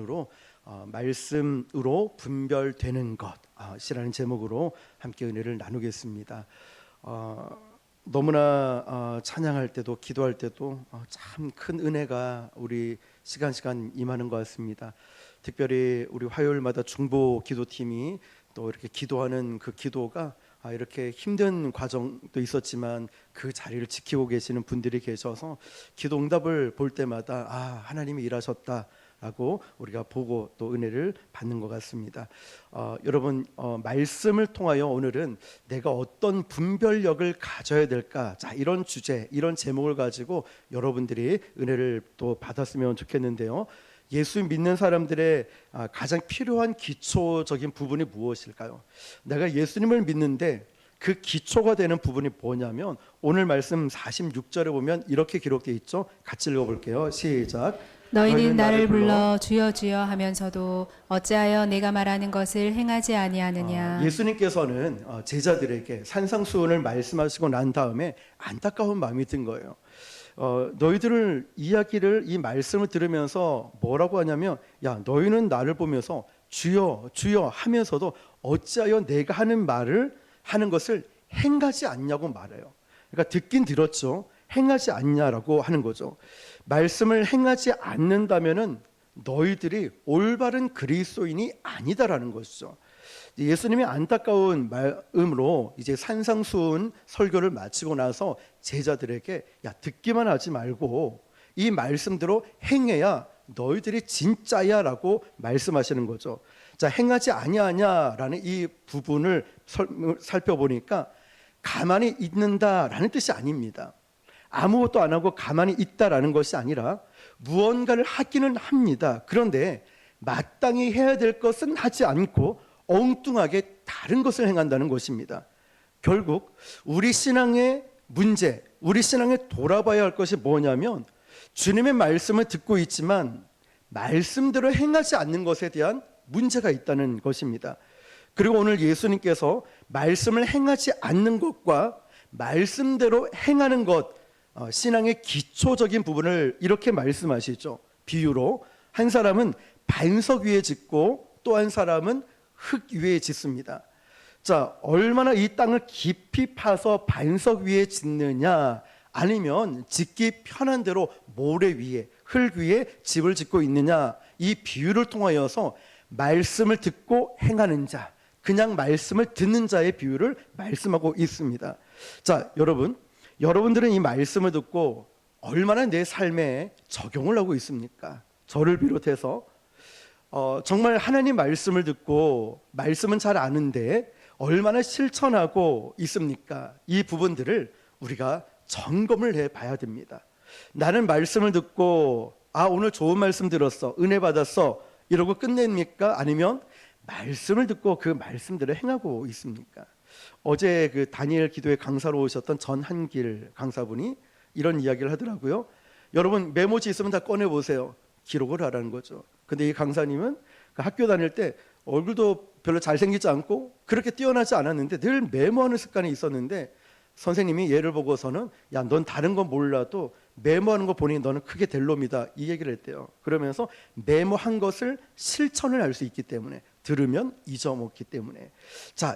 으로 말씀으로 분별되는 것이라는 제목으로 함께 은혜를 나누겠습니다. 너무나 찬양할 때도 기도할 때도 참 큰 은혜가 우리 시간 임하는 것 같습니다. 특별히 우리 화요일마다 중보 기도팀이 또 이렇게 기도하는 그 기도가 이렇게 힘든 과정도 있었지만 그 자리를 지키고 계시는 분들이 계셔서 기도 응답을 볼 때마다 하나님이 일하셨다 라고 우리가 보고 또 은혜를 받는 것 같습니다. 여러분 말씀을 통하여 오늘은 내가 어떤 분별력을 가져야 될까, 이런 주제, 이런 제목을 가지고 여러분들이 은혜를 또 받았으면 좋겠는데요. 예수 믿는 사람들의 가장 필요한 기초적인 부분이 무엇일까요? 내가 예수님을 믿는데 그 기초가 되는 부분이 뭐냐면 오늘 말씀 46절에 보면 이렇게 기록되어 있죠. 같이 읽어볼게요. 시작. 너희는 나를 불러 주여 주여 하면서도 어찌하여 내가 말하는 것을 행하지 아니하느냐. 예수님께서는 제자들에게 산상수훈을 말씀하시고 난 다음에 안타까운 마음이 든 거예요. 너희들을 이 말씀을 들으면서 뭐라고 하냐면, 야, 너희는 나를 보면서 주여 주여 하면서도 어찌하여 내가 하는 것을 행하지 않냐고 말해요. 그러니까 듣긴 들었죠. 행하지 않냐라고 하는 거죠. 말씀을 행하지 않는다면은 너희들이 올바른 그리스도인이 아니다라는 것이죠. 예수님이 안타까운 마음으로 이제 산상수훈 설교를 마치고 나서 제자들에게 듣기만 하지 말고 이 말씀대로 행해야 너희들이 진짜야라고 말씀하시는 거죠. 행하지 아니하냐라는 이 부분을 살펴보니까 가만히 있는다라는 뜻이 아닙니다. 아무것도 안 하고 가만히 있다라는 것이 아니라 무언가를 하기는 합니다. 그런데 마땅히 해야 될 것은 하지 않고 엉뚱하게 다른 것을 행한다는 것입니다. 결국 우리 신앙의 문제, 우리 신앙에 돌아봐야 할 것이 뭐냐면 주님의 말씀을 듣고 있지만 말씀대로 행하지 않는 것에 대한 문제가 있다는 것입니다. 그리고 오늘 예수님께서 말씀을 행하지 않는 것과 말씀대로 행하는 것, 신앙의 기초적인 부분을 이렇게 말씀하시죠. 비유로 한 사람은 반석 위에 짓고 또 한 사람은 흙 위에 짓습니다. 얼마나 이 땅을 깊이 파서 반석 위에 짓느냐, 아니면 짓기 편한 대로 모래 위에, 흙 위에 집을 짓고 있느냐, 이 비유를 통하여서 말씀을 듣고 행하는 자, 그냥 말씀을 듣는 자의 비유를 말씀하고 있습니다. 여러분들은 이 말씀을 듣고 얼마나 내 삶에 적용을 하고 있습니까? 저를 비롯해서 정말 하나님 말씀을 듣고 말씀은 잘 아는데 얼마나 실천하고 있습니까? 이 부분들을 우리가 점검을 해봐야 됩니다. 나는 말씀을 듣고 오늘 좋은 말씀 들었어, 은혜 받았어 이러고 끝냅니까? 아니면 말씀을 듣고 그 말씀대로 행하고 있습니까? 어제 그 다니엘 기도회 강사로 오셨던 전한길 강사분이 이런 이야기를 하더라고요. 여러분 메모지 있으면 다 꺼내보세요. 기록을 하라는 거죠. 근데 이 강사님은 그 학교 다닐 때 얼굴도 별로 잘생기지 않고 그렇게 뛰어나지 않았는데 늘 메모하는 습관이 있었는데 선생님이 얘를 보고서는 야, 넌 다른 건 몰라도 메모하는 거 보니 너는 크게 될 놈이다, 이 얘기를 했대요. 그러면서 메모한 것을 실천을 할 수 있기 때문에, 들으면 잊어먹기 때문에.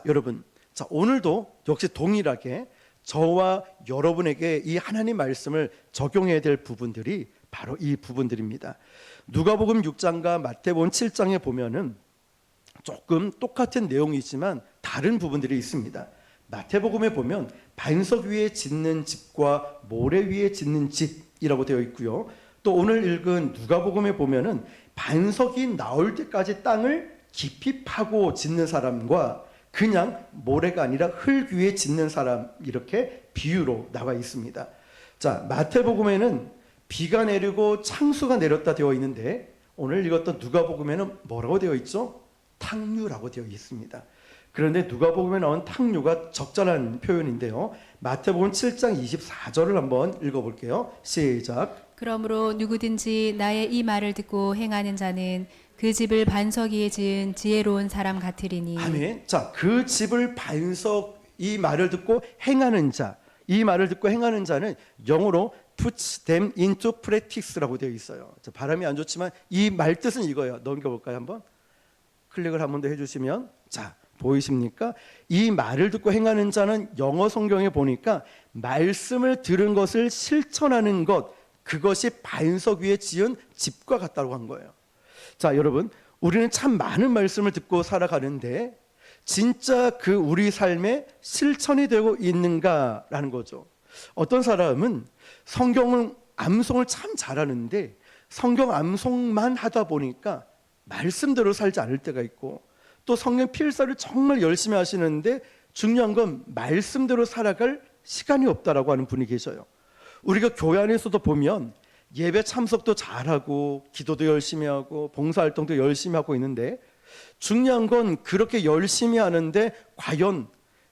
여러분, 오늘도 역시 동일하게 저와 여러분에게 이 하나님 말씀을 적용해야 될 부분들이 바로 이 부분들입니다. 누가복음 6장과 마태복음 7장에 보면은 조금 똑같은 내용이지만 다른 부분들이 있습니다. 마태복음에 보면 반석 위에 짓는 집과 모래 위에 짓는 집이라고 되어 있고요. 또 오늘 읽은 누가복음에 보면은 반석이 나올 때까지 땅을 깊이 파고 짓는 사람과 그냥 모래가 아니라 흙 위에 짓는 사람, 이렇게 비유로 나와 있습니다. 마태복음에는 비가 내리고 창수가 내렸다 되어 있는데 오늘 읽었던 누가복음에는 뭐라고 되어 있죠? 탕류라고 되어 있습니다. 그런데 누가복음에 나온 탕류가 적절한 표현인데요. 마태복음 7장 24절을 한번 읽어볼게요. 시작. 그러므로 누구든지 나의 이 말을 듣고 행하는 자는 그 집을 반석 위에 지은 지혜로운 사람 같으리니. 아멘. 그 집을 반석, 이 말을 듣고 행하는 자, 이 말을 듣고 행하는 자는 영어로 puts them into practice라고 되어 있어요. 발음이 안 좋지만 이 말 뜻은 이거예요. 넘겨볼까요 한번? 클릭을 한 번 더 해주시면 자 보이십니까? 이 말을 듣고 행하는 자는 영어 성경에 보니까 말씀을 들은 것을 실천하는 것, 그것이 반석 위에 지은 집과 같다고 한 거예요. 자 여러분, 우리는 참 많은 말씀을 듣고 살아가는데 진짜 그 우리 삶에 실천이 되고 있는가라는 거죠. 어떤 사람은 성경을 암송을 참 잘하는데 성경 암송만 하다 보니까 말씀대로 살지 않을 때가 있고, 또 성경 필사를 정말 열심히 하시는데 중요한 건 말씀대로 살아갈 시간이 없다라고 하는 분이 계셔요. 우리가 교회 안에서도 보면 예배 참석도 잘하고 기도도 열심히 하고 봉사활동도 열심히 하고 있는데, 중요한 건 그렇게 열심히 하는데 과연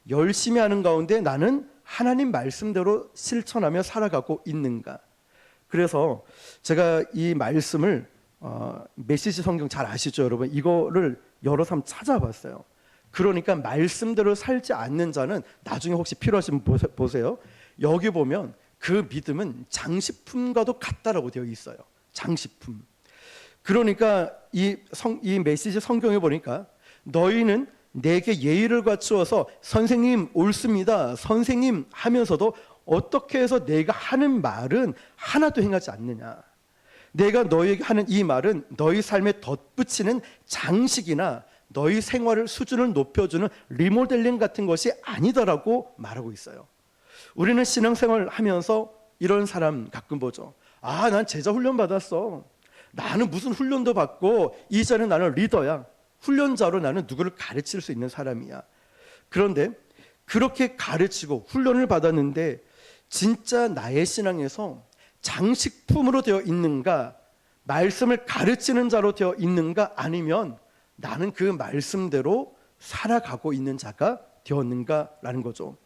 열심히 하는 가운데 나는 하나님 말씀대로 실천하며 살아가고 있는가. 그래서 제가 이 말씀을 메시지 성경 잘 아시죠 여러분? 이거를 여러 사람 찾아봤어요. 그러니까 말씀대로 살지 않는 자는 나중에 혹시 필요하시면 보세요. 여기 보면 그 믿음은 장식품과도 같다라고 되어 있어요. 장식품. 그러니까 이 메시지 성경에 보니까 너희는 내게 예의를 갖추어서 선생님 옳습니다, 선생님 하면서도 어떻게 해서 내가 하는 말은 하나도 행하지 않느냐. 내가 너희에게 하는 이 말은 너희 삶에 덧붙이는 장식이나 너희 생활을 수준을 높여주는 리모델링 같은 것이 아니다라고 말하고 있어요. 우리는 신앙생활을 하면서 이런 사람 가끔 보죠. 아, 난 제자 훈련 받았어. 나는 무슨 훈련도 받고 이제는 나는 리더야. 훈련자로 나는 누구를 가르칠 수 있는 사람이야. 그런데 그렇게 가르치고 훈련을 받았는데 진짜 나의 신앙에서 장식품으로 되어 있는가, 말씀을 가르치는 자로 되어 있는가, 아니면 나는 그 말씀대로 살아가고 있는 자가 되었는가라는 거죠.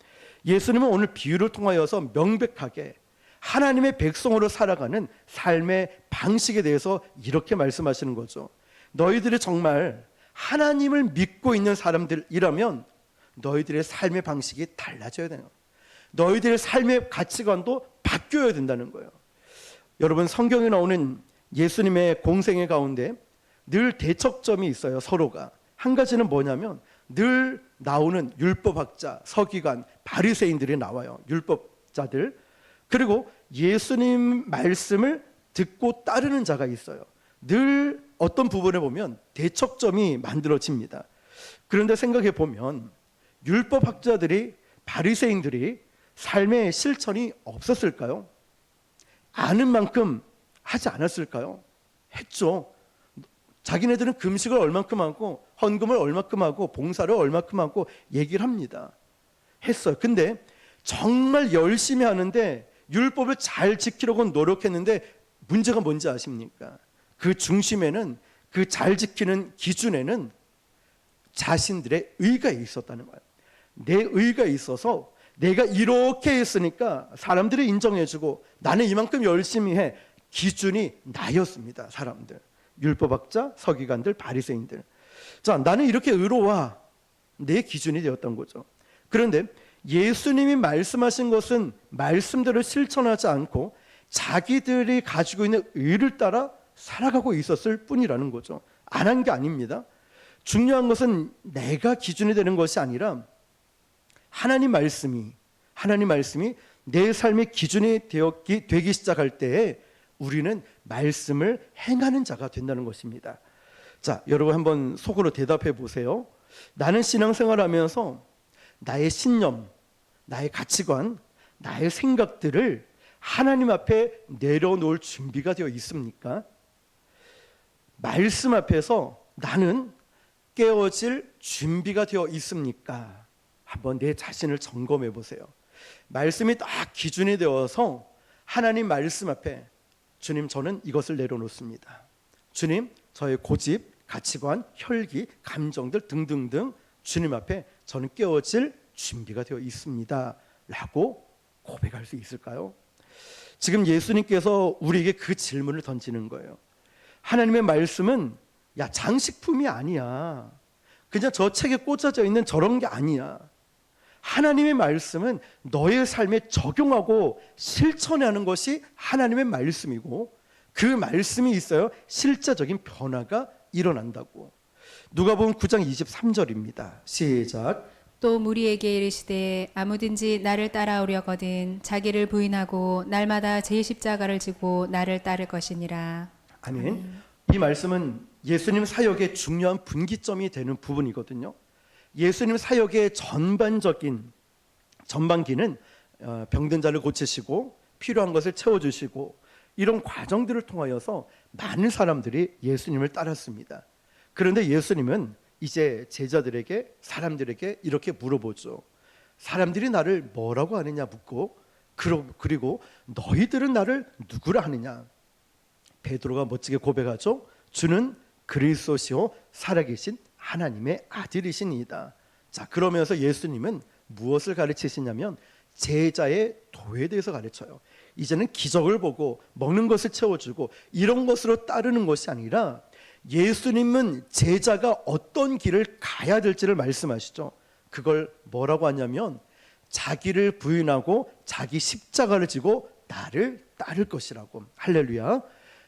예수님은 오늘 비유를 통하여서 명백하게 하나님의 백성으로 살아가는 삶의 방식에 대해서 이렇게 말씀하시는 거죠. 너희들이 정말 하나님을 믿고 있는 사람들이라면 너희들의 삶의 방식이 달라져야 돼요. 너희들의 삶의 가치관도 바뀌어야 된다는 거예요. 여러분, 성경에 나오는 예수님의 공생애 가운데 늘 대척점이 있어요. 서로가. 한 가지는 뭐냐면 늘 나오는 율법학자, 서기관, 바리새인들이 나와요. 율법자들. 그리고 예수님 말씀을 듣고 따르는 자가 있어요. 늘 어떤 부분에 보면 대척점이 만들어집니다. 그런데 생각해 보면 율법학자들이, 바리새인들이 삶의 실천이 없었을까요? 아는 만큼 하지 않았을까요? 했죠. 자기네들은 금식을 얼만큼 하고 헌금을 얼만큼 하고 봉사를 얼만큼 하고 얘기를 합니다. 했어요. 근데 정말 열심히 하는데 율법을 잘 지키려고 노력했는데 문제가 뭔지 아십니까? 그 중심에는, 그 잘 지키는 기준에는 자신들의 의가 있었다는 거예요. 내 의가 있어서 내가 이렇게 했으니까 사람들이 인정해주고 나는 이만큼 열심히 해. 기준이 나였습니다. 사람들, 율법학자, 서기관들, 바리새인들. 자, 나는 이렇게 의로워. 내 기준이 되었던 거죠. 그런데 예수님이 말씀하신 것은 말씀대로 실천하지 않고 자기들이 가지고 있는 의를 따라 살아가고 있었을 뿐이라는 거죠. 안 한 게 아닙니다. 중요한 것은 내가 기준이 되는 것이 아니라 하나님 말씀이 내 삶의 기준이 되기 시작할 때에 우리는 말씀을 행하는 자가 된다는 것입니다. 자, 여러분 한번 속으로 대답해 보세요. 나는 신앙생활하면서 나의 신념, 나의 가치관, 나의 생각들을 하나님 앞에 내려놓을 준비가 되어 있습니까? 말씀 앞에서 나는 깨어질 준비가 되어 있습니까? 한번 내 자신을 점검해 보세요. 말씀이 딱 기준이 되어서 하나님 말씀 앞에 주님, 저는 이것을 내려놓습니다. 주님, 저의 고집, 가치관, 혈기, 감정들 등등등 주님 앞에 저는 깨어질 준비가 되어 있습니다 라고 고백할 수 있을까요? 지금 예수님께서 우리에게 그 질문을 던지는 거예요. 하나님의 말씀은 장식품이 아니야. 그냥 저 책에 꽂아져 있는 저런 게 아니야. 하나님의 말씀은 너의 삶에 적용하고 실천하는 것이 하나님의 말씀이고 그 말씀이 있어야 실제적인 변화가 일어난다고. 누가복음 9장 23절입니다. 시작. 또 무리에게 이르시되 아무든지 나를 따라오려거든 자기를 부인하고 날마다 제 십자가를 지고 나를 따를 것이니라. 아멘. 이 말씀은 예수님 사역의 중요한 분기점이 되는 부분이거든요. 예수님 사역의 전반기는 병든 자를 고치시고 필요한 것을 채워주시고 이런 과정들을 통하여서 많은 사람들이 예수님을 따랐습니다. 그런데 예수님은 이제 제자들에게 사람들에게 이렇게 물어보죠. 사람들이 나를 뭐라고 하느냐 묻고 그리고 너희들은 나를 누구라 하느냐. 베드로가 멋지게 고백하죠. 주는 그리스도시요 살아계신 하나님의 아들이시니이다. 자, 그러면서 예수님은 무엇을 가르치시냐면 제자의 도에 대해서 가르쳐요. 이제는 기적을 보고 먹는 것을 채워주고 이런 것으로 따르는 것이 아니라 예수님은 제자가 어떤 길을 가야 될지를 말씀하시죠. 그걸 뭐라고 하냐면 자기를 부인하고 자기 십자가를 지고 나를 따를 것이라고. 할렐루야.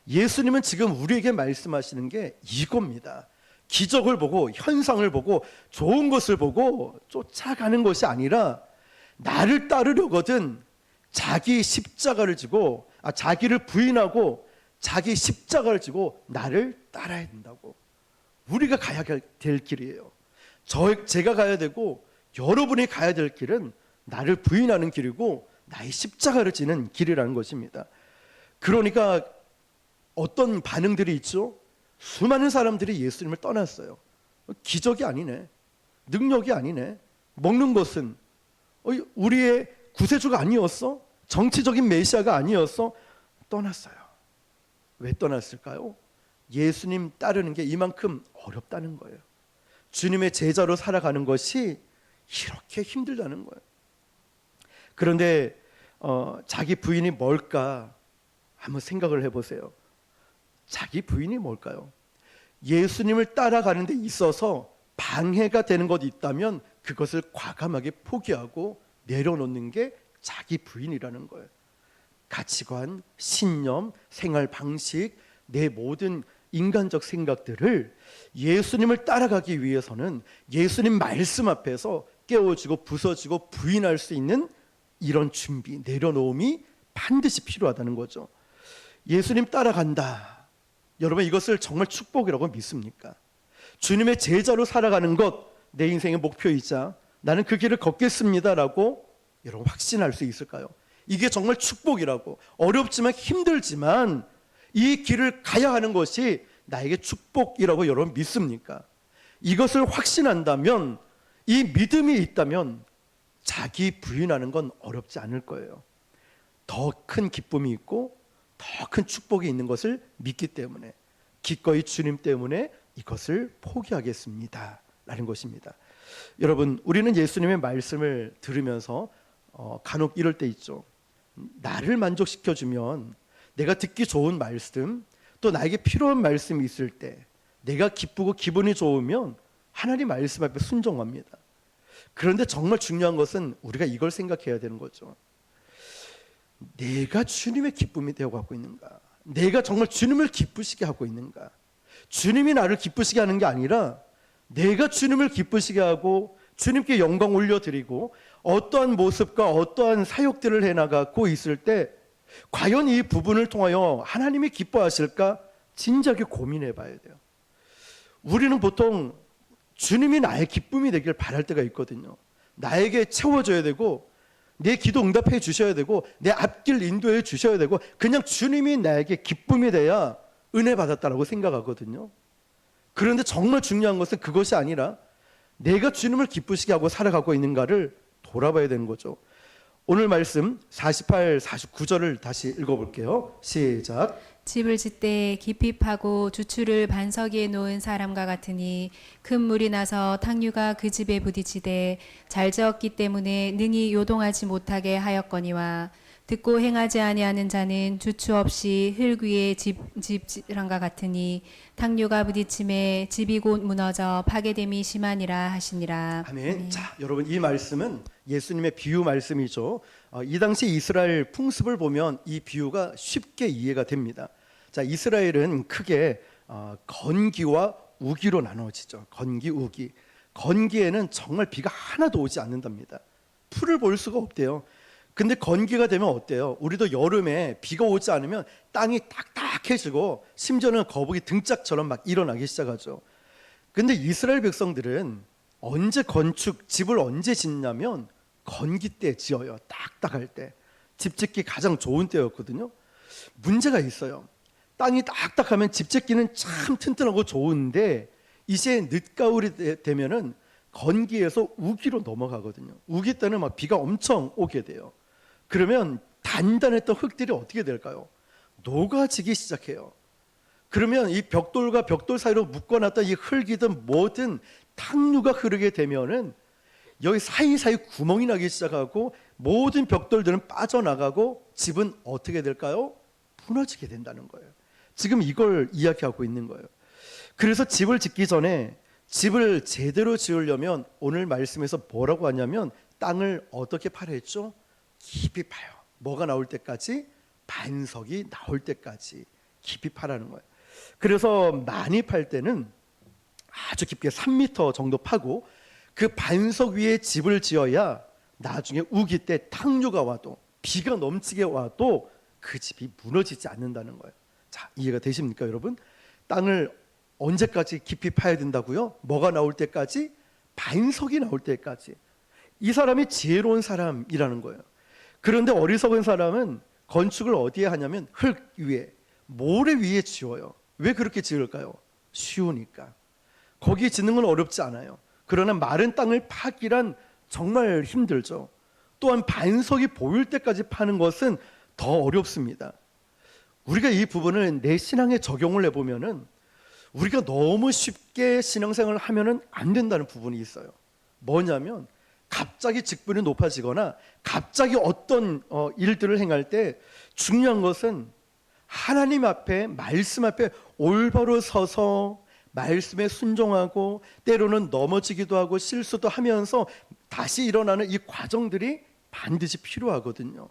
예수님은 지금 우리에게 말씀하시는 게 이겁니다. 기적을 보고 현상을 보고 좋은 것을 보고 쫓아가는 것이 아니라 나를 따르려거든 자기 십자가를 지고 자기를 부인하고 자기 십자가를 지고 나를 따라야 된다고. 우리가 가야 될 길이에요. 제가 가야 되고 여러분이 가야 될 길은 나를 부인하는 길이고 나의 십자가를 지는 길이라는 것입니다. 그러니까 어떤 반응들이 있죠? 수많은 사람들이 예수님을 떠났어요. 기적이 아니네, 능력이 아니네, 먹는 것은 우리의 구세주가 아니었어? 정치적인 메시아가 아니었어? 떠났어요. 왜 떠났을까요? 예수님 따르는 게 이만큼 어렵다는 거예요. 주님의 제자로 살아가는 것이 이렇게 힘들다는 거예요. 그런데 자기 부인이 뭘까 한번 생각을 해보세요. 자기 부인이 뭘까요? 예수님을 따라가는 데 있어서 방해가 되는 것이 있다면 그것을 과감하게 포기하고 내려놓는 게 자기 부인이라는 거예요. 가치관, 신념, 생활 방식, 내 모든 인간적 생각들을 예수님을 따라가기 위해서는 예수님 말씀 앞에서 깨워지고 부서지고 부인할 수 있는 이런 준비, 내려놓음이 반드시 필요하다는 거죠. 예수님 따라간다. 여러분, 이것을 정말 축복이라고 믿습니까? 주님의 제자로 살아가는 것, 내 인생의 목표이자 나는 그 길을 걷겠습니다라고 여러분 확신할 수 있을까요? 이게 정말 축복이라고, 어렵지만 힘들지만 이 길을 가야 하는 것이 나에게 축복이라고 여러분 믿습니까? 이것을 확신한다면, 이 믿음이 있다면 자기 부인하는 건 어렵지 않을 거예요. 더 큰 기쁨이 있고 더 큰 축복이 있는 것을 믿기 때문에 기꺼이 주님 때문에 이것을 포기하겠습니다 라는 것입니다. 여러분, 우리는 예수님의 말씀을 들으면서 간혹 이럴 때 있죠. 나를 만족시켜주면, 내가 듣기 좋은 말씀, 또 나에게 필요한 말씀이 있을 때 내가 기쁘고 기분이 좋으면 하나님 말씀 앞에 순종합니다. 그런데 정말 중요한 것은 우리가 이걸 생각해야 되는 거죠. 내가 주님의 기쁨이 되어가고 있는가? 내가 정말 주님을 기쁘시게 하고 있는가? 주님이 나를 기쁘시게 하는 게 아니라 내가 주님을 기쁘시게 하고 주님께 영광 올려드리고 어떠한 모습과 어떠한 사역들을 해나가고 있을 때 과연 이 부분을 통하여 하나님이 기뻐하실까? 진작에 고민해 봐야 돼요. 우리는 보통 주님이 나의 기쁨이 되길 바랄 때가 있거든요. 나에게 채워줘야 되고 내 기도 응답해 주셔야 되고 내 앞길 인도해 주셔야 되고 그냥 주님이 나에게 기쁨이 돼야 은혜 받았다라고 생각하거든요. 그런데 정말 중요한 것은 그것이 아니라 내가 주님을 기쁘시게 하고 살아가고 있는가를 돌아봐야 되는 거죠. 오늘 말씀 48, 49절을 다시 읽어볼게요. 시작. 집을 짓되 깊이 파고 주추를 반석 위에 놓은 사람과 같으니 큰 물이 나서 탕류가 그 집에 부딪히되 잘 지었기 때문에 능히 요동하지 못하게 하였거니와 듣고 행하지 아니하는 자는 주추 없이 흙 위에 집지랑과 같으니 탕류가 부딪힘에 집이 곧 무너져 파괴됨이 심하니라 하시니라. 아멘. 자, 여러분 이 말씀은 예수님의 비유 말씀이죠. 이 당시 이스라엘 풍습을 보면 이 비유가 쉽게 이해가 됩니다. 자, 이스라엘은 크게 건기와 우기로 나눠지죠. 건기, 우기. 건기에는 정말 비가 하나도 오지 않는답니다. 풀을 볼 수가 없대요. 근데 건기가 되면 어때요? 우리도 여름에 비가 오지 않으면 땅이 딱딱해지고 심지어는 거북이 등짝처럼 막 일어나기 시작하죠. 근데 이스라엘 백성들은 언제 집을 언제 짓냐면 건기 때 지어요. 딱딱할 때. 집 짓기 가장 좋은 때였거든요. 문제가 있어요. 땅이 딱딱하면 집 짓기는 참 튼튼하고 좋은데 이제 늦가을이 되면은 건기에서 우기로 넘어가거든요. 우기 때는 막 비가 엄청 오게 돼요. 그러면 단단했던 흙들이 어떻게 될까요? 녹아지기 시작해요. 그러면 이 벽돌과 벽돌 사이로 묶어놨던 이 흙이든 뭐든 탕류가 흐르게 되면은 여기 사이사이 구멍이 나기 시작하고 모든 벽돌들은 빠져나가고 집은 어떻게 될까요? 무너지게 된다는 거예요. 지금 이걸 이야기하고 있는 거예요. 그래서 집을 짓기 전에 집을 제대로 지으려면 오늘 말씀에서 뭐라고 하냐면 땅을 어떻게 파라 했죠? 깊이 파요. 뭐가 나올 때까지? 반석이 나올 때까지 깊이 파라는 거예요. 그래서 많이 팔 때는 아주 깊게 3m 정도 파고 그 반석 위에 집을 지어야 나중에 우기 때 탕류가 와도 비가 넘치게 와도 그 집이 무너지지 않는다는 거예요. 자, 이해가 되십니까, 여러분? 땅을 언제까지 깊이 파야 된다고요? 뭐가 나올 때까지? 반석이 나올 때까지. 이 사람이 지혜로운 사람이라는 거예요. 그런데 어리석은 사람은 건축을 어디에 하냐면 흙 위에, 모래 위에 지어요. 왜 그렇게 지을까요? 쉬우니까. 거기에 짓는 건 어렵지 않아요. 그러나 마른 땅을 파기란 정말 힘들죠. 또한 반석이 보일 때까지 파는 것은 더 어렵습니다. 우리가 이 부분을 내 신앙에 적용을 해보면은 우리가 너무 쉽게 신앙생활을 하면은 안 된다는 부분이 있어요. 뭐냐면 갑자기 직분이 높아지거나 갑자기 어떤 일들을 행할 때 중요한 것은 하나님 앞에, 말씀 앞에 올바로 서서 말씀에 순종하고 때로는 넘어지기도 하고 실수도 하면서 다시 일어나는 이 과정들이 반드시 필요하거든요.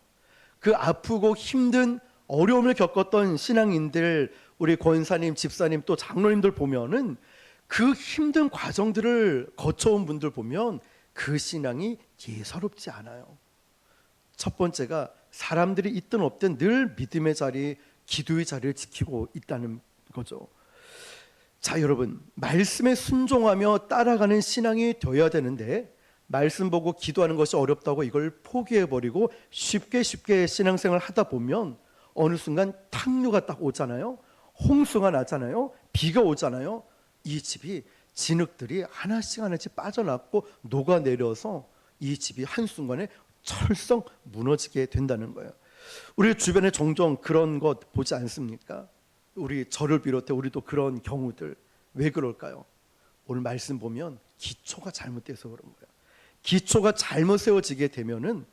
그 아프고 힘든 어려움을 겪었던 신앙인들, 우리 권사님, 집사님 또 장로님들 보면은 그 힘든 과정들을 거쳐온 분들 보면 그 신앙이 예사롭지 않아요. 첫 번째가 사람들이 있든 없든 늘 믿음의 자리, 기도의 자리를 지키고 있다는 거죠. 자, 여러분, 말씀에 순종하며 따라가는 신앙이 되어야 되는데 말씀 보고 기도하는 것이 어렵다고 이걸 포기해버리고 쉽게 신앙생활을 하다 보면 어느 순간 탕류가 딱 오잖아요. 홍수가 나잖아요. 비가 오잖아요. 이 집이 진흙들이 하나씩 빠져나고 녹아내려서 이 집이 한순간에 철썩 무너지게 된다는 거예요. 우리 주변에 종종 그런 것 보지 않습니까? 우리 저를 비롯해 우리도 그런 경우들. 왜 그럴까요? 오늘 말씀 보면 기초가 잘못돼서 그런 거예요. 기초가 잘못 세워지게 되면은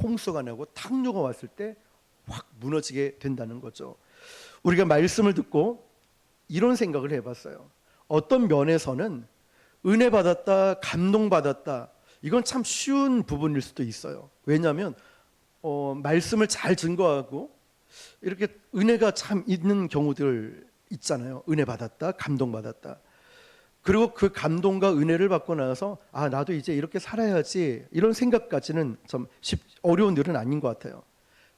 홍수가 나고 탕류가 왔을 때 확 무너지게 된다는 거죠. 우리가 말씀을 듣고 이런 생각을 해봤어요. 어떤 면에서는 은혜 받았다, 감동 받았다, 이건 참 쉬운 부분일 수도 있어요. 왜냐하면 말씀을 잘 증거하고 이렇게 은혜가 참 있는 경우들 있잖아요. 은혜 받았다, 감동 받았다. 그리고 그 감동과 은혜를 받고 나서 아, 나도 이제 이렇게 살아야지, 이런 생각까지는 좀 어려운 일은 아닌 것 같아요.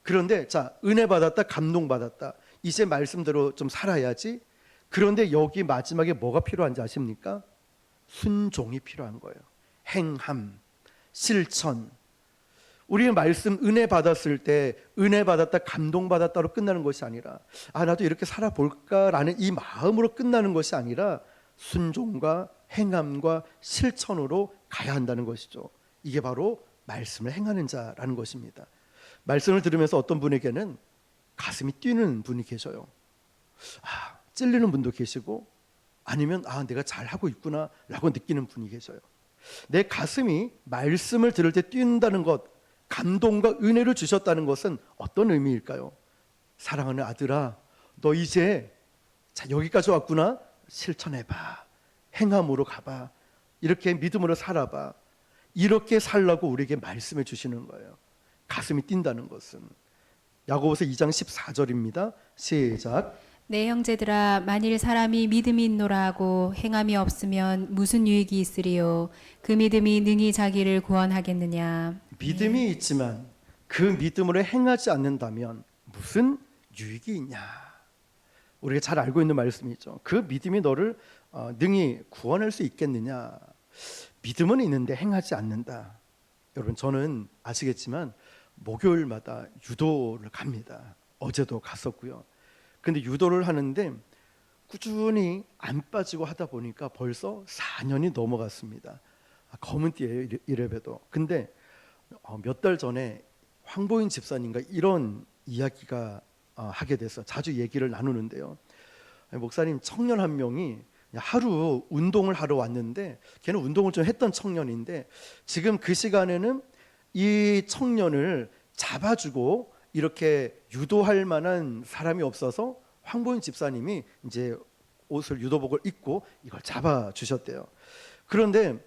그런데 자, 은혜 받았다, 감동 받았다, 이제 말씀대로 좀 살아야지. 그런데 여기 마지막에 뭐가 필요한지 아십니까? 순종이 필요한 거예요. 행함, 실천. 우리의 말씀 은혜 받았을 때 은혜 받았다, 감동 받았다로 끝나는 것이 아니라 아, 나도 이렇게 살아볼까라는 이 마음으로 끝나는 것이 아니라 순종과 행함과 실천으로 가야 한다는 것이죠. 이게 바로 말씀을 행하는 자라는 것입니다. 말씀을 들으면서 어떤 분에게는 가슴이 뛰는 분이 계셔요. 아, 찔리는 분도 계시고 아니면 아, 내가 잘하고 있구나 라고 느끼는 분이 계셔요. 내 가슴이 말씀을 들을 때 뛴다는 것, 감동과 은혜를 주셨다는 것은 어떤 의미일까요? 사랑하는 아들아, 너 이제 자 여기까지 왔구나. 실천해봐. 행함으로 가봐. 이렇게 믿음으로 살아봐. 이렇게 살라고 우리에게 말씀해 주시는 거예요. 가슴이 뛴다는 것은. 야고보서 2장 14절입니다. 시작. 내 형제들아 만일 사람이 믿음이 있노라 하고 행함이 없으면 무슨 유익이 있으리요 그 믿음이 능히 자기를 구원하겠느냐. 믿음이 있지만 그 믿음으로 행하지 않는다면 무슨 유익이 있냐. 우리가 잘 알고 있는 말씀이죠. 그 믿음이 너를 능히 구원할 수 있겠느냐. 믿음은 있는데 행하지 않는다. 여러분 저는 아시겠지만 목요일마다 유도를 갑니다. 어제도 갔었고요. 근데 유도를 하는데 꾸준히 안 빠지고 하다 보니까 벌써 4년이 넘어갔습니다. 검은띠예요, 이래봬도. 근데 몇 달 전에 황보인 집사님과 이런 이야기가 하게 돼서 자주 얘기를 나누는데요. 목사님, 청년 한 명이 하루 운동을 하러 왔는데 걔는 운동을 좀 했던 청년인데 지금 그 시간에는 이 청년을 잡아주고 이렇게 유도할 만한 사람이 없어서 황보인 집사님이 이제 옷을 유도복을 입고 이걸 잡아주셨대요. 그런데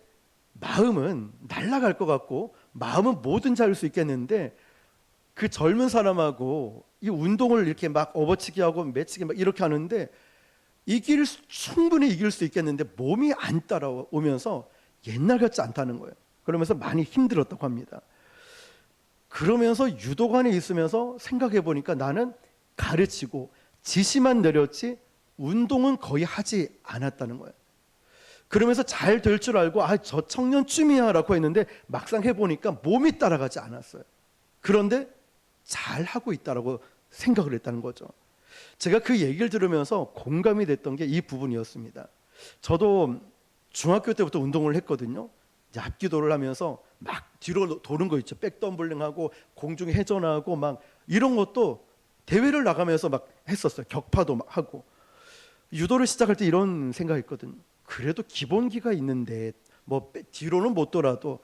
마음은 날아갈 것 같고 마음은 뭐든지 할 수 있겠는데 그 젊은 사람하고 이 운동을 이렇게 막 업어치기 하고 매치기 막 이렇게 하는데 충분히 이길 수 있겠는데 몸이 안 따라오면서 옛날 같지 않다는 거예요. 그러면서 많이 힘들었다고 합니다. 그러면서 유도관에 있으면서 생각해 보니까 나는 가르치고 지시만 내렸지 운동은 거의 하지 않았다는 거예요. 그러면서 잘 될 줄 알고 저 청년쯤이야 라고 했는데 막상 해보니까 몸이 따라가지 않았어요. 그런데 잘하고 있다라고 생각을 했다는 거죠. 제가 그 얘기를 들으면서 공감이 됐던 게 이 부분이었습니다. 저도 중학교 때부터 운동을 했거든요. 앞기도를 하면서 막 뒤로 도는 거 있죠. 백덤블링하고 공중 회전하고 막 이런 것도 대회를 나가면서 막 했었어요. 격파도 막 하고. 유도를 시작할 때 이런 생각했거든요. 그래도 기본기가 있는데 뭐 뒤로는 못 돌아도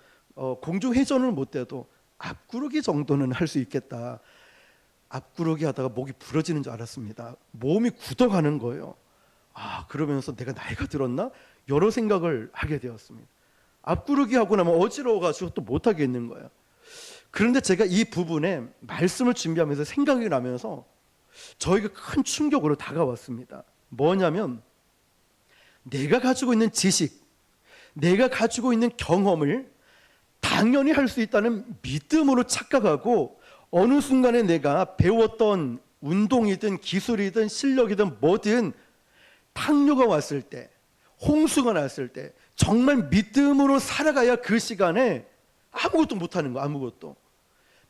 공중 회전을 못 돼도 앞구르기 정도는 할 수 있겠다. 앞구르기 하다가 목이 부러지는 줄 알았습니다. 몸이 굳어가는 거예요. 그러면서 내가 나이가 들었나? 여러 생각을 하게 되었습니다. 앞구르기 하고 나면 어지러워가지고 또 못하겠는 거예요. 그런데 제가 이 부분에 말씀을 준비하면서 생각이 나면서 저에게 큰 충격으로 다가왔습니다. 뭐냐면 내가 가지고 있는 지식, 내가 가지고 있는 경험을 당연히 할 수 있다는 믿음으로 착각하고 어느 순간에 내가 배웠던 운동이든 기술이든 실력이든 뭐든 탕류가 왔을 때, 홍수가 났을 때 정말 믿음으로 살아가야 그 시간에 아무것도 못하는 거예요. 아무것도.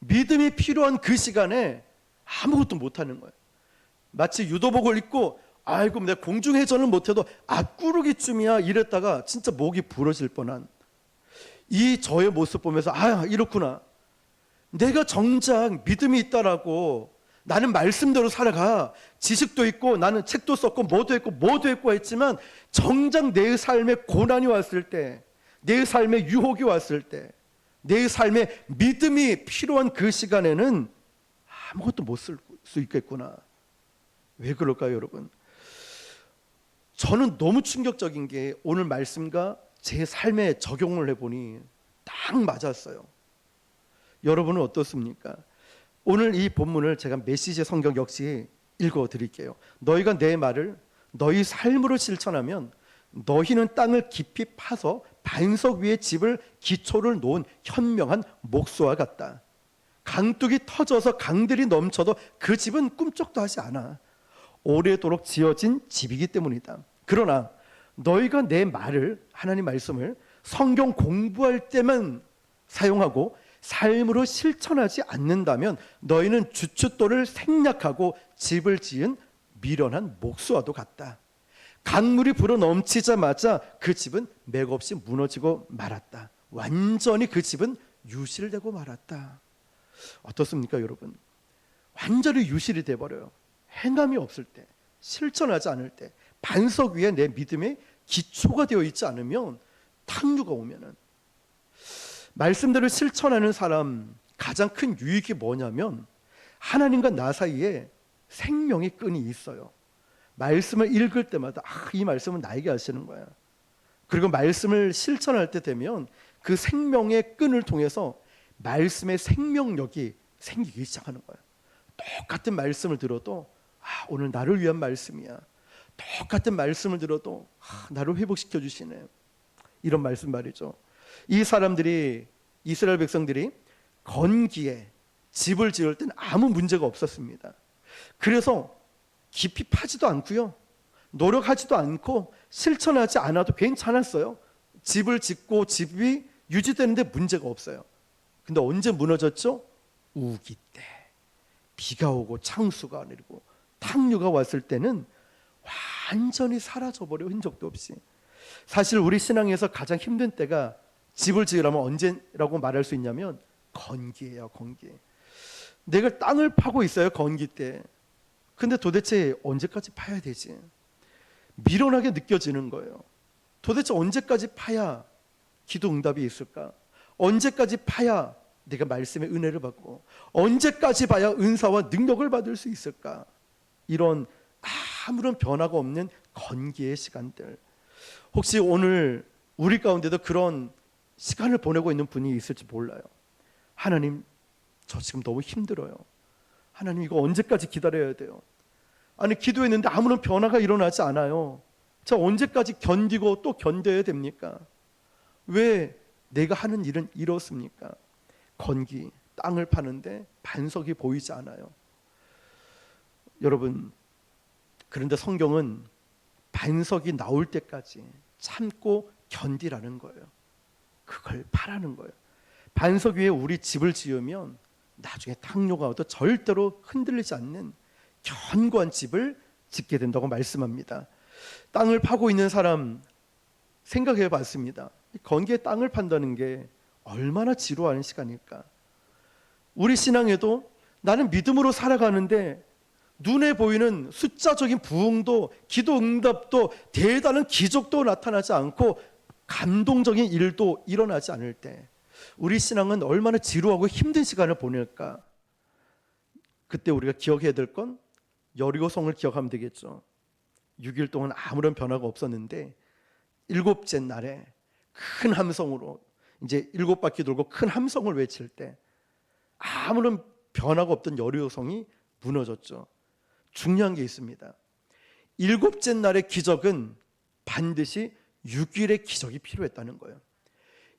믿음이 필요한 그 시간에 아무것도 못하는 거예요. 마치 유도복을 입고 아이고 내가 공중회전을 못해도 앞구르기쯤이야 이랬다가 진짜 목이 부러질 뻔한 이 저의 모습 보면서 이렇구나. 내가 정작 믿음이 있다라고 나는 말씀대로 살아가. 지식도 있고 나는 책도 썼고 뭐도 했고 했지만 정작 내 삶에 고난이 왔을 때, 내 삶에 유혹이 왔을 때, 내 삶에 믿음이 필요한 그 시간에는 아무것도 못 쓸 수 있겠구나. 왜 그럴까요, 여러분? 저는 너무 충격적인 게 오늘 말씀과 제 삶에 적용을 해보니 딱 맞았어요. 여러분은 어떻습니까? 오늘 이 본문을 제가 메시지 성경 역시 읽어드릴게요. 너희가 내 말을 너희 삶으로 실천하면 너희는 땅을 깊이 파서 반석 위에 집을 기초를 놓은 현명한 목수와 같다. 강둑이 터져서 강들이 넘쳐도 그 집은 꿈쩍도 하지 않아. 오래도록 지어진 집이기 때문이다. 그러나 너희가 내 말을, 하나님 말씀을 성경 공부할 때만 사용하고 삶으로 실천하지 않는다면 너희는 주춧돌을 생략하고 집을 지은 미련한 목수와도 같다. 강물이 불어 넘치자마자 그 집은 맥없이 무너지고 말았다. 완전히 그 집은 유실되고 말았다. 어떻습니까, 여러분? 완전히 유실이 돼버려요. 행함이 없을 때, 실천하지 않을 때, 반석 위에 내 믿음의 기초가 되어 있지 않으면 탕류가 오면은 말씀대로 실천하는 사람, 가장 큰 유익이 뭐냐면 하나님과 나 사이에 생명의 끈이 있어요. 말씀을 읽을 때마다 이 말씀은 나에게 하시는 거야. 그리고 말씀을 실천할 때 되면 그 생명의 끈을 통해서 말씀의 생명력이 생기기 시작하는 거야. 똑같은 말씀을 들어도 오늘 나를 위한 말씀이야. 똑같은 말씀을 들어도 나를 회복시켜 주시네. 이런 말씀 말이죠. 이 사람들이, 이스라엘 백성들이 건기에 집을 지을 때는 아무 문제가 없었습니다. 그래서 깊이 파지도 않고요, 노력하지도 않고 실천하지 않아도 괜찮았어요. 집을 짓고 집이 유지되는데 문제가 없어요. 근데 언제 무너졌죠? 우기 때, 비가 오고 창수가 내리고 탕류가 왔을 때는 완전히 사라져버려, 흔적도 없이. 사실 우리 신앙에서 가장 힘든 때가 집을 지으려면 언제라고 말할 수 있냐면 건기예요. 건기. 내가 땅을 파고 있어요, 건기 때. 근데 도대체 언제까지 파야 되지? 미련하게 느껴지는 거예요. 도대체 언제까지 파야 기도 응답이 있을까? 언제까지 파야 내가 말씀의 은혜를 받고, 언제까지 봐야 은사와 능력을 받을 수 있을까? 이런 아무런 변화가 없는 건기의 시간들. 혹시 오늘 우리 가운데도 그런 시간을 보내고 있는 분이 있을지 몰라요. 하나님, 저 지금 너무 힘들어요. 하나님, 이거 언제까지 기다려야 돼요? 아니, 기도했는데 아무런 변화가 일어나지 않아요. 저 언제까지 견디고 또 견뎌야 됩니까? 왜 내가 하는 일은 이렇습니까? 건기, 땅을 파는데 반석이 보이지 않아요. 여러분, 그런데 성경은 반석이 나올 때까지 참고 견디라는 거예요. 그걸 파라는 거예요. 반석 위에 우리 집을 지으면 나중에 탕류가 와도 절대로 흔들리지 않는 견고한 집을 짓게 된다고 말씀합니다. 땅을 파고 있는 사람 생각해 봤습니다. 건기에 땅을 판다는 게 얼마나 지루한 시간일까? 우리 신앙에도 나는 믿음으로 살아가는데 눈에 보이는 숫자적인 부흥도, 기도 응답도, 대단한 기적도 나타나지 않고 감동적인 일도 일어나지 않을 때 우리 신앙은 얼마나 지루하고 힘든 시간을 보낼까? 그때 우리가 기억해야 될 건 여리고성을 기억하면 되겠죠. 6일 동안 아무런 변화가 없었는데 일곱째 날에 큰 함성으로, 이제 7바퀴 돌고 큰 함성을 외칠 때 아무런 변화가 없던 여리고성이 무너졌죠. 중요한 게 있습니다. 7째 날의 기적은 반드시 6일의 기적이 필요했다는 거예요.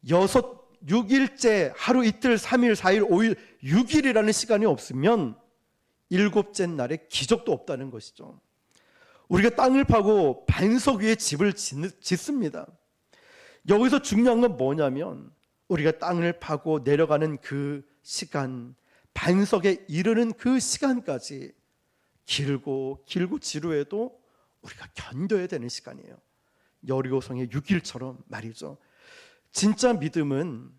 6일째, 하루 이틀, 3일, 4일, 5일, 6일이라는 시간이 없으면 7째 날에 기적도 없다는 것이죠. 우리가 땅을 파고 반석 위에 집을 짓습니다. 여기서 중요한 건 뭐냐면 우리가 땅을 파고 내려가는 그 시간, 반석에 이르는 그 시간까지 길고 지루해도 우리가 견뎌야 되는 시간이에요. 여리고성의 6일처럼 말이죠. 진짜 믿음은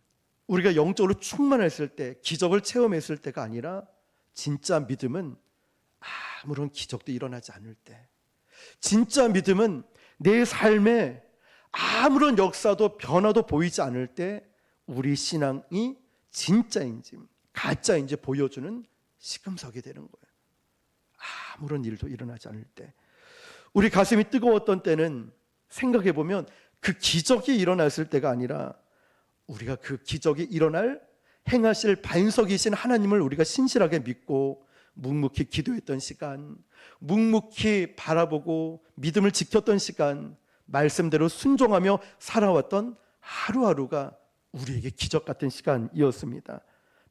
우리가 영적으로 충만했을 때, 기적을 체험했을 때가 아니라 진짜 믿음은 아무런 기적도 일어나지 않을 때, 진짜 믿음은 내 삶에 아무런 역사도 변화도 보이지 않을 때 우리 신앙이 진짜인지 가짜인지 보여주는 시금석이 되는 거예요. 아무런 일도 일어나지 않을 때. 우리 가슴이 뜨거웠던 때는 생각해 보면 그 기적이 일어났을 때가 아니라 우리가 그 기적이 일어날 행하실 반석이신 하나님을 우리가 신실하게 믿고 묵묵히 기도했던 시간, 묵묵히 바라보고 믿음을 지켰던 시간, 말씀대로 순종하며 살아왔던 하루하루가 우리에게 기적 같은 시간이었습니다.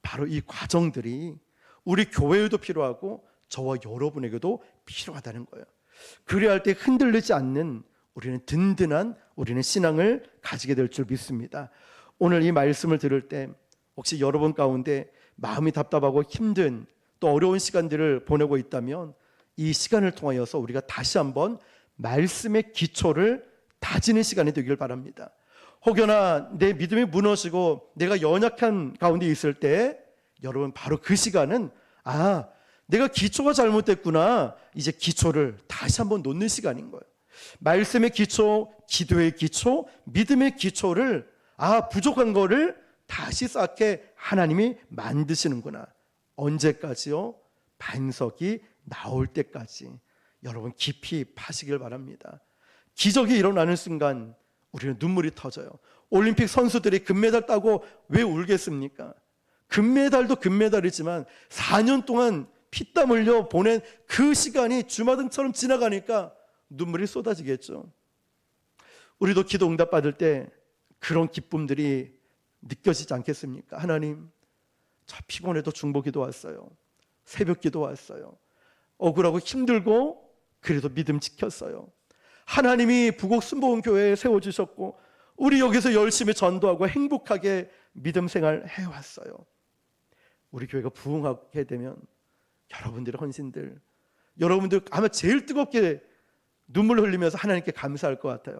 바로 이 과정들이 우리 교회에도 필요하고 저와 여러분에게도 필요하다는 거예요. 그래야 할 때 흔들리지 않는 우리는 든든한 우리는 신앙을 가지게 될 줄 믿습니다. 오늘 이 말씀을 들을 때 혹시 여러분 가운데 마음이 답답하고 힘든 또 어려운 시간들을 보내고 있다면 이 시간을 통하여서 우리가 다시 한번 말씀의 기초를 다지는 시간이 되길 바랍니다. 혹여나 내 믿음이 무너지고 내가 연약한 가운데 있을 때 여러분 바로 그 시간은 내가 기초가 잘못됐구나, 이제 기초를 다시 한번 놓는 시간인 거예요. 말씀의 기초, 기도의 기초, 믿음의 기초를 부족한 거를 다시 쌓게 하나님이 만드시는구나. 언제까지요? 반석이 나올 때까지. 여러분 깊이 파시길 바랍니다. 기적이 일어나는 순간 우리는 눈물이 터져요. 올림픽 선수들이 금메달 따고 왜 울겠습니까? 금메달도 금메달이지만 4년 동안 피땀 흘려 보낸 그 시간이 주마등처럼 지나가니까 눈물이 쏟아지겠죠. 우리도 기도 응답 받을 때 그런 기쁨들이 느껴지지 않겠습니까? 하나님, 저 피곤해도 중보기도 왔어요. 새벽기도 왔어요. 억울하고 힘들고 그래도 믿음 지켰어요. 하나님이 부곡 순복음교회에 세워주셨고 우리 여기서 열심히 전도하고 행복하게 믿음 생활 해왔어요. 우리 교회가 부흥하게 되면 여러분들의 헌신들, 여러분들 아마 제일 뜨겁게 눈물 흘리면서 하나님께 감사할 것 같아요.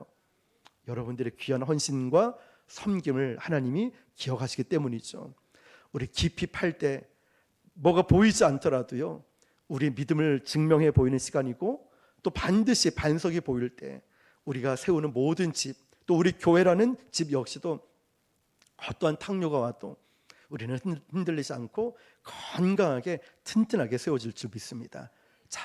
여러분들의 귀한 헌신과 섬김을 하나님이 기억하시기 때문이죠. 우리 깊이 팔 때 뭐가 보이지 않더라도요, 우리 믿음을 증명해 보이는 시간이고, 또 반드시 반석이 보일 때 우리가 세우는 모든 집, 또 우리 교회라는 집 역시도 어떠한 탕류가 와도 우리는 흔들리지 않고 건강하게 튼튼하게 세워질 줄 믿습니다. 자,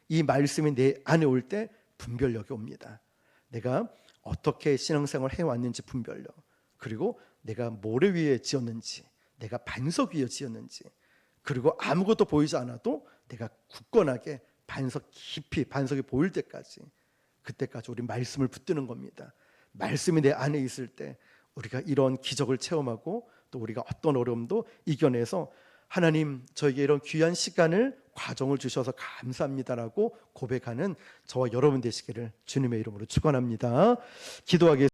이 말씀이 내 안에 올 때 분별력이 옵니다. 내가 어떻게 신앙생활을 해왔는지 분별력, 그리고 내가 모래 위에 지었는지, 내가 반석 위에 지었는지, 그리고 아무것도 보이지 않아도 내가 굳건하게 반석 깊이 반석이 보일 때까지, 그때까지 우리 말씀을 붙드는 겁니다. 말씀이 내 안에 있을 때 우리가 이런 기적을 체험하고 또 우리가 어떤 어려움도 이겨내서 하나님, 저에게 이런 귀한 시간을, 과정을 주셔서 감사합니다라고 고백하는 저와 여러분 되시기를 주님의 이름으로 축원합니다. 기도하겠습니다.